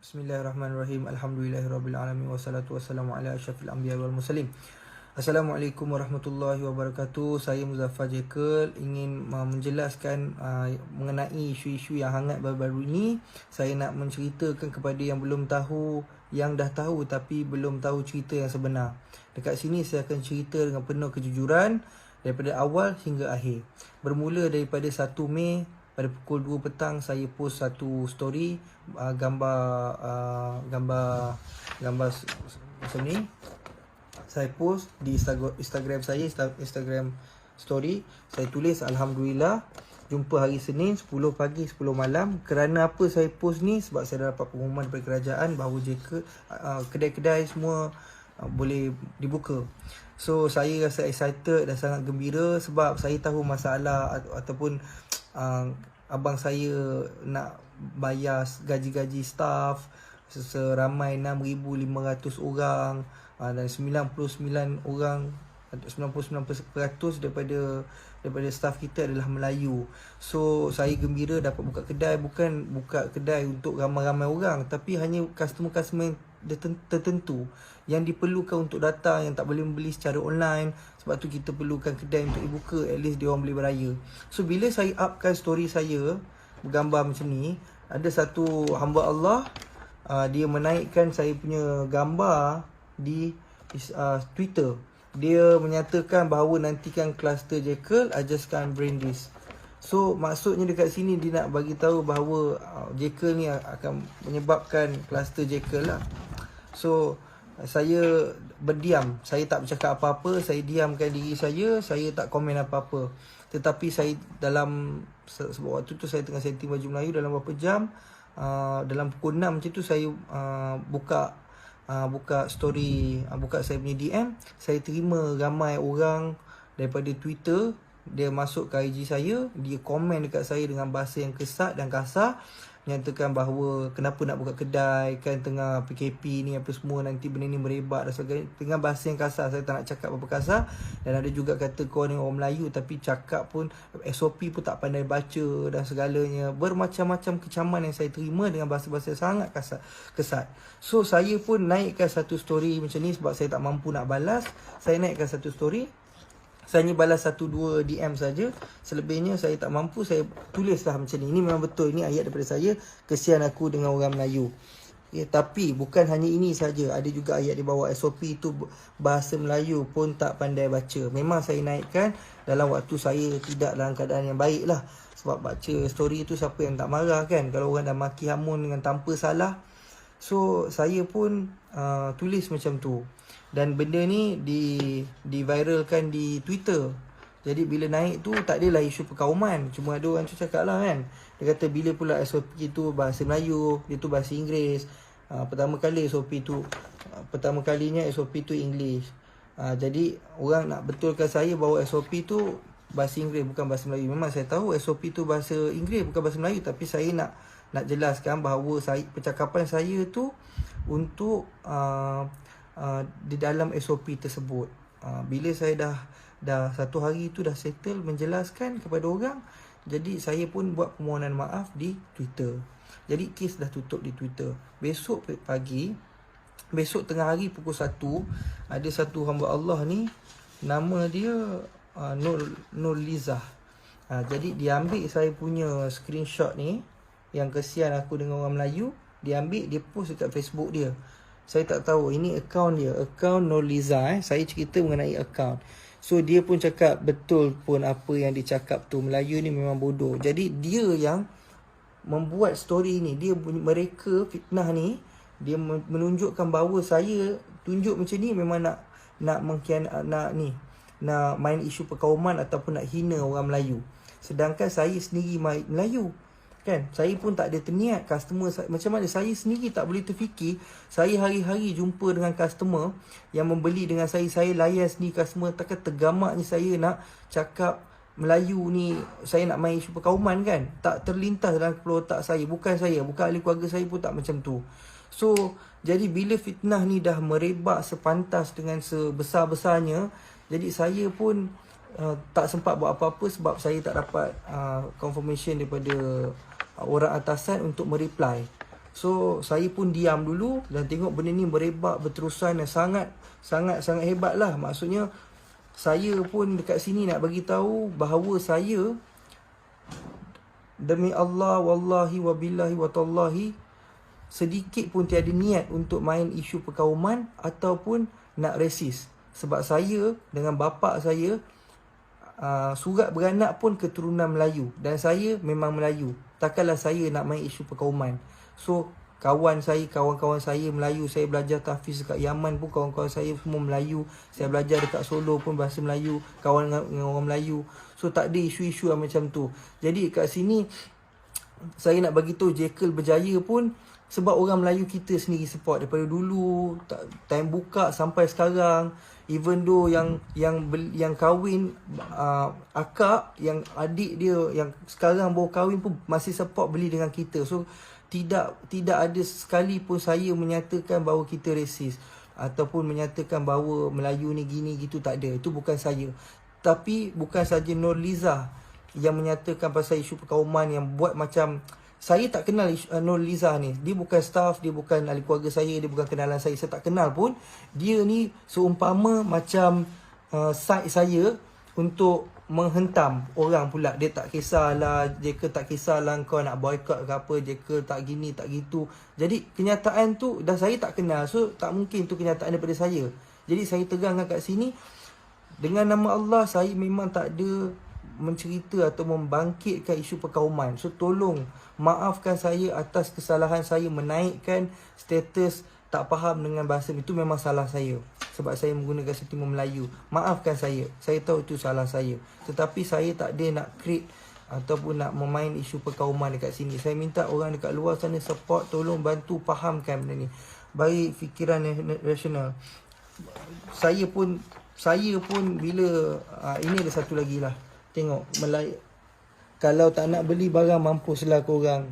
Bismillahirrahmanirrahim. Alhamdulillahirrabbilalamin. Wassalatu wassalamu ala asyrafil anbiya wal mursalin. Assalamualaikum warahmatullahi wabarakatuh. Saya Muzaffar Jekyll ingin menjelaskan mengenai isu-isu yang hangat baru-baru ini. Saya nak menceritakan kepada yang belum tahu, yang dah tahu tapi belum tahu cerita yang sebenar. Dekat sini saya akan cerita dengan penuh kejujuran daripada awal hingga akhir. Bermula daripada 1 Mei pada pukul 2 petang saya post satu story gambar macam ni. Saya post di Instagram saya, Instagram story. Saya tulis Alhamdulillah jumpa hari Senin 10 pagi 10 malam. Kerana apa saya post ni? Sebab saya dah dapat pengumuman daripada kerajaan bahawa kedai-kedai semua boleh dibuka. So saya rasa excited dan sangat gembira sebab saya tahu masalah ataupun abang saya nak bayar gaji-gaji staff seramai 6,500 orang dan 99 orang atau 99% daripada staff kita adalah Melayu. So saya gembira dapat buka kedai, bukan buka kedai untuk ramai-ramai orang, tapi hanya customer-customer tertentu yang diperlukan untuk datang, yang tak boleh membeli secara online. Sebab tu kita perlukan kedai untuk dibuka, at least dia orang boleh beraya. So bila saya upkan story saya bergambar macam ni, ada satu hamba Allah dia menaikkan saya punya gambar di Twitter. Dia menyatakan bahawa nantikan kluster Jekyll, I just can't bring this. So maksudnya dekat sini dia nak bagi tahu bahawa Jekyll ni akan menyebabkan kluster Jekyll lah. So saya berdiam, saya tak bercakap apa-apa, saya diamkan diri saya tak komen apa-apa. Tetapi saya dalam sebab waktu tu saya tengah setting baju Melayu, dalam beberapa jam dalam pukul 6 macam tu saya buka story, buka saya punya DM. Saya terima ramai orang daripada Twitter, dia masuk ke IG saya, dia komen dekat saya dengan bahasa yang kesat dan kasar, menyatakan bahawa kenapa nak buka kedai, kan tengah PKP ni apa semua, nanti benda ni merebak dan sebagainya, dengan bahasa yang kasar. Saya tak nak cakap apa kasar. Dan ada juga kata kau ni orang Melayu tapi cakap pun SOP pun tak pandai baca dan segalanya. Bermacam-macam kecaman yang saya terima dengan bahasa-bahasa sangat kesat. So saya pun naikkan satu story macam ni sebab saya tak mampu nak balas. Saya naikkan satu story, saya hanya balas 1-2 DM saja. Selebihnya saya tak mampu. Saya tulislah macam ni. Ini memang betul. Ini ayat daripada saya. Kesian aku dengan orang Melayu. Ya, tapi bukan hanya ini saja. Ada juga ayat di bawah SOP itu bahasa Melayu pun tak pandai baca. Memang saya naikkan dalam waktu saya tidak dalam keadaan yang baik lah. Sebab baca story tu siapa yang tak marah kan, kalau orang dah maki hamun dengan tanpa salah. So saya pun tulis macam tu. Dan benda ni diviralkan di Twitter. Jadi bila naik tu tak adalah isu perkauman. Cuma ada orang tu cakap lah kan, dia kata bila pula SOP tu bahasa Melayu, dia tu bahasa Inggeris. Pertama kalinya SOP tu English. Jadi orang nak betulkan saya bahawa SOP tu bahasa Inggeris bukan bahasa Melayu. Memang saya tahu SOP tu bahasa Inggeris bukan bahasa Melayu, tapi saya nak jelaskan bahawa percakapan saya tu untuk di dalam SOP tersebut. Bila saya dah satu hari tu dah settle menjelaskan kepada orang, jadi saya pun buat permohonan maaf di Twitter. Jadi kes dah tutup di Twitter. Besok tengah hari pukul 1, ada satu hamba Allah ni, nama dia Nur Lizah. Jadi dia ambil saya punya screenshot ni, yang kesian aku dengan orang Melayu, dia ambil, dia post dekat Facebook dia. Saya tak tahu, ini akaun dia, akaun Nurliza. Saya cerita mengenai akaun. So dia pun cakap betul pun apa yang dia cakap tu, Melayu ni memang bodoh. Jadi dia yang membuat story ni, mereka fitnah ni, dia menunjukkan bahawa saya tunjuk macam ni memang nak main isu perkauman ataupun nak hina orang Melayu. Sedangkan saya sendiri Melayu kan, saya pun tak ada terniat customer macam mana. Saya sendiri tak boleh terfikir, saya hari-hari jumpa dengan customer yang membeli dengan saya layan sendiri customer. Takkan tergamaknya saya nak cakap Melayu ni, saya nak main isu perkauman kan. Tak terlintas dalam kepala otak saya. Bukan ahli keluarga saya pun tak macam tu. So jadi bila fitnah ni dah merebak sepantas dengan sebesar-besarnya, jadi saya pun tak sempat buat apa-apa sebab saya tak dapat confirmation daripada orang atasan untuk mereply. So saya pun diam dulu dan tengok benda ni berebak berterusan dan sangat hebat lah. Maksudnya saya pun dekat sini nak bagi tahu bahawa saya, demi Allah, wallahi wabillahi watallahi, sedikit pun tiada niat untuk main isu perkauman ataupun nak resis. Sebab saya dengan bapa saya surat beranak pun keturunan Melayu dan saya memang Melayu. Takkanlah saya nak main isu perkauman. So kawan-kawan saya Melayu, saya belajar tahfiz dekat Yaman pun kawan-kawan saya semua Melayu. Saya belajar dekat Solo pun bahasa Melayu, kawan dengan orang Melayu. So tak ada isu-isu macam tu. Jadi kat sini saya nak bagi tahu Jekyll berjaya pun sebab orang Melayu kita sendiri support daripada dulu, time buka sampai sekarang. Even though yang kahwin akak, yang adik dia yang sekarang baru kahwin pun masih support beli dengan kita. So tidak ada sekali pun saya menyatakan bahawa kita resis ataupun menyatakan bahawa Melayu ni gini gitu, tak ada. Itu bukan saya. Tapi bukan saja Nurliza yang menyatakan pasal isu perkauman yang buat macam, saya tak kenal Nurliza ni. Dia bukan staff, dia bukan ahli keluarga saya, dia bukan kenalan saya. Saya tak kenal pun. Dia ni seumpama macam side saya untuk menghentam orang pula. Dia tak kisahlah, Jekyll tak kisahlah kau nak boycott ke apa, Jekyll tak gini, tak gitu. Jadi kenyataan tu dah saya tak kenal. So tak mungkin tu kenyataan daripada saya. Jadi saya terangkan kat sini, dengan nama Allah, saya memang tak ada mencerita atau membangkitkan isu perkauman. So tolong maafkan saya atas kesalahan saya menaikkan status tak faham dengan bahasa. Itu memang salah saya sebab saya menggunakan sentimen Melayu. Maafkan saya. Saya tahu itu salah saya. Tetapi saya tak ada nak create ataupun nak memain isu perkauman dekat sini. Saya minta orang dekat luar sana support, tolong bantu fahamkan benda ni. Bagi fikiran rasional. Saya pun bila ini ada satu lagi lah. Tengok, kalau tak nak beli barang, mampuslah korang.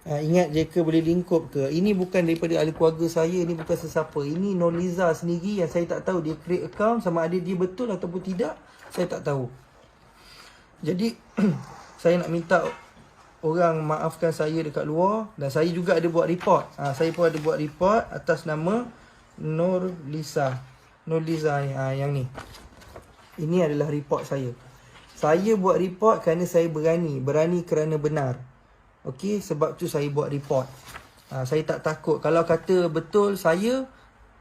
Ingat Jekyll boleh lingkup ke? Ini bukan daripada ahli keluarga saya, ini bukan sesiapa. Ini Nurliza sendiri yang saya tak tahu dia create account, sama ada dia betul ataupun tidak, saya tak tahu. Jadi saya nak minta orang maafkan saya dekat luar. Dan saya juga ada buat report. Saya pun ada buat report atas nama Nurliza ni, yang ni. Ini adalah report saya. Saya buat report kerana saya berani kerana benar. Okey, sebab tu saya buat report. Saya tak takut. Kalau kata betul saya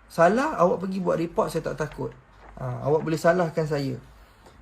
salah, awak pergi buat report, saya tak takut. Awak boleh salahkan saya.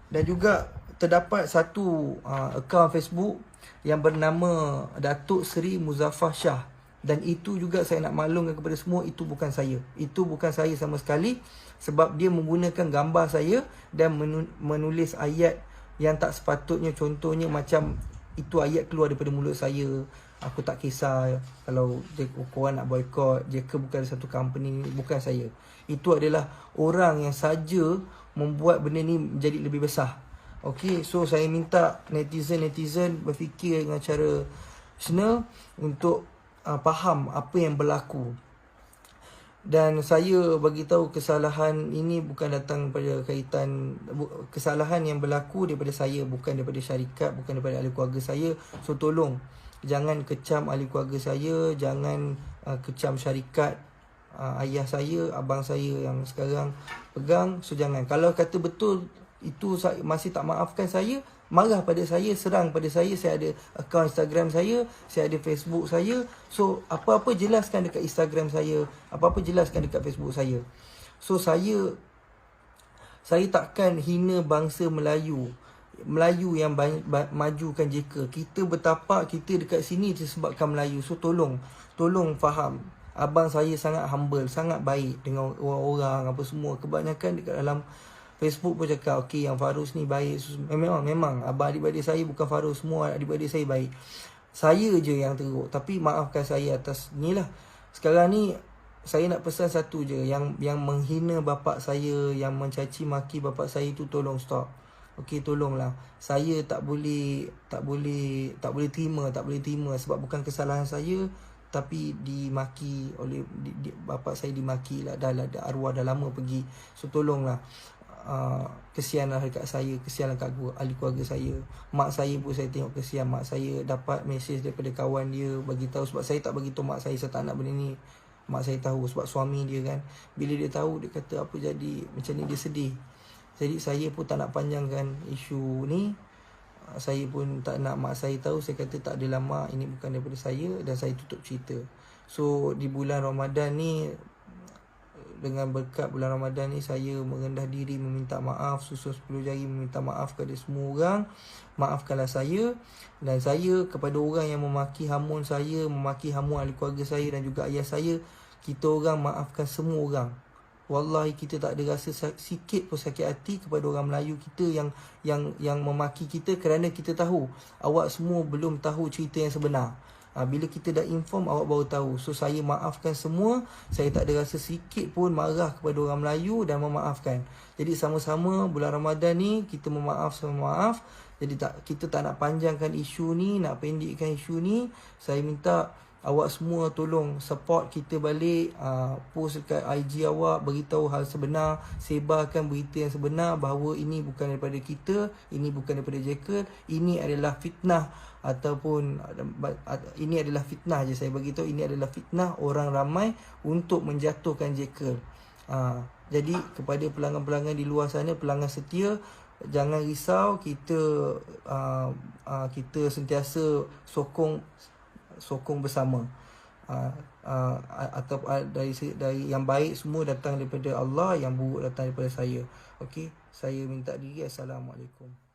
Dan juga terdapat satu akaun Facebook yang bernama Datuk Seri Muzaffar Shah. Dan itu juga saya nak maklumkan kepada semua, itu bukan saya. Itu bukan saya sama sekali. Sebab dia menggunakan gambar saya dan menulis ayat yang tak sepatutnya. Contohnya macam itu ayat keluar daripada mulut saya, aku tak kisah kalau korang nak boycott, Jekyll bukan satu company, bukan saya. Itu adalah orang yang saja membuat benda ni menjadi lebih besar. Okey, so saya minta netizen berfikir dengan cara rasional untuk faham apa yang berlaku. Dan saya bagi tahu kesalahan ini bukan datang pada kaitan, kesalahan yang berlaku daripada saya, bukan daripada syarikat, bukan daripada ahli keluarga saya. So tolong jangan kecam ahli keluarga saya, jangan kecam syarikat, ayah saya, abang saya yang sekarang pegang. So jangan. Kalau kata betul itu masih tak maafkan saya, marah pada saya, serang pada saya ada akaun Instagram saya ada Facebook saya. So apa-apa jelaskan dekat Instagram saya, apa-apa jelaskan dekat Facebook saya. So saya takkan hina bangsa Melayu yang majukan Jekyll. Kita bertapak, kita dekat sini disebabkan Melayu. So tolong faham. Abang saya sangat humble, sangat baik dengan orang-orang apa semua. Kebanyakan dekat dalam Facebook pun cakap, okey, yang Farus ni baik. Memang abang adik-adik saya bukan Farus, semua adik-adik saya baik. Saya je yang teruk. Tapi maafkan saya atas ni lah. Sekarang ni saya nak pesan satu je, yang menghina bapak saya, yang mencaci maki bapak saya tu, tolong stop. Okey, tolonglah. Saya tak boleh terima sebab bukan kesalahan saya, tapi dimaki oleh bapak saya, dimaki lah. Dah arwah dah lama pergi. So tolonglah. kesian lah dekat saya, kesian lah kat ahli keluarga saya. Mak saya pun saya tengok kesian. Mak saya dapat mesej daripada kawan dia bagi tahu, sebab saya tak bagi tahu mak saya tak nak benda ni. Mak saya tahu sebab suami dia kan. Bila dia tahu, dia kata apa jadi, macam ni dia sedih. Jadi saya pun tak nak panjangkan isu ni. Saya pun tak nak mak saya tahu. Saya kata tak adalah mak, ini bukan daripada saya, dan saya tutup cerita. So di bulan Ramadan ni, dengan berkat bulan Ramadan ni, saya merendah diri meminta maaf, susun 10 jari meminta maaf kepada semua orang. Maafkanlah saya. Dan saya kepada orang yang memaki hamun saya, memaki hamun ahli keluarga saya dan juga ayah saya, kita orang maafkan semua orang. Wallahi kita tak ada rasa sikit pun sakit hati kepada orang Melayu kita yang memaki kita, kerana kita tahu awak semua belum tahu cerita yang sebenar. Bila kita dah inform, awak baru tahu. So saya maafkan semua. Saya tak ada rasa sikit pun marah kepada orang Melayu dan memaafkan. Jadi sama-sama bulan Ramadan ni kita memaaf sama maaf. Jadi kita tak nak panjangkan isu ni, nak pendekkan isu ni. Saya minta awak semua tolong support kita balik, post dekat IG awak, beritahu hal sebenar, sebarkan berita yang sebenar bahawa ini bukan daripada kita, ini bukan daripada Jekyll, ini adalah fitnah, ataupun ini adalah fitnah je saya bagi tahu, ini adalah fitnah orang ramai untuk menjatuhkan Jekyll. Jadi kepada pelanggan-pelanggan di luar sana, pelanggan setia, jangan risau, kita sentiasa sokong bersama. Atau dari yang baik semua datang daripada Allah, yang buruk datang daripada saya. Okey, saya minta diri. Assalamualaikum.